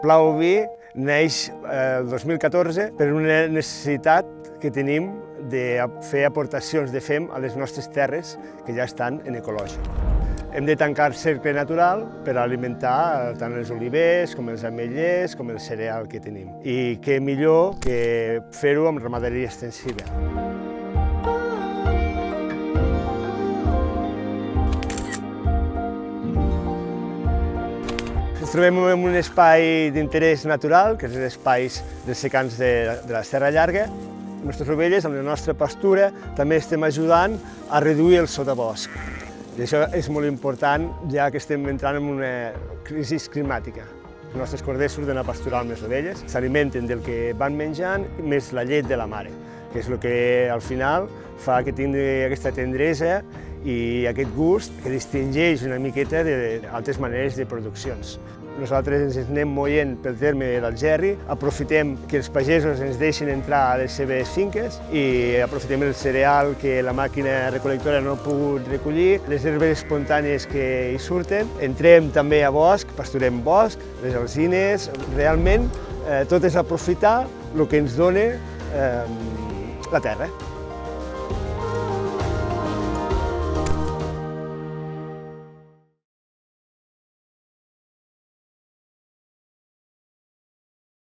Pla Oví neix el 2014 per una necessitat que tenim de fer aportacions de fem a les nostres terres que ja estan en ecològic. Hem de tancar cercle natural per alimentar tant els olivers, com els ametllers, com el cereal que tenim. I què millor que fer-ho amb ramaderia extensiva. Ens trobem en un espai d'interès natural, que és l'espai dels secans de la Serra Llarga. Les nostres ovelles, amb la nostra pastura, també estem ajudant a reduir el sotabosc. I això és molt important, ja que estem entrant en una crisi climàtica. Els nostres corders surten a pasturar amb les ovelles, s'alimenten del que van menjant, més la llet de la mare, que és el que al final fa que tingui aquesta tendresa i aquest gust que distingeix una miqueta d'altres maneres de produccions. Nosaltres ens anem moient pel terme d'Algerri, aprofitem que els pagesos ens deixin entrar a les seves finques i aprofitem el cereal que la màquina recol·lectora no ha pogut recollir, les herbes espontànies que hi surten. Entrem també a bosc, pasturem bosc, les alzines. Realment tot és aprofitar el que ens dona la terra.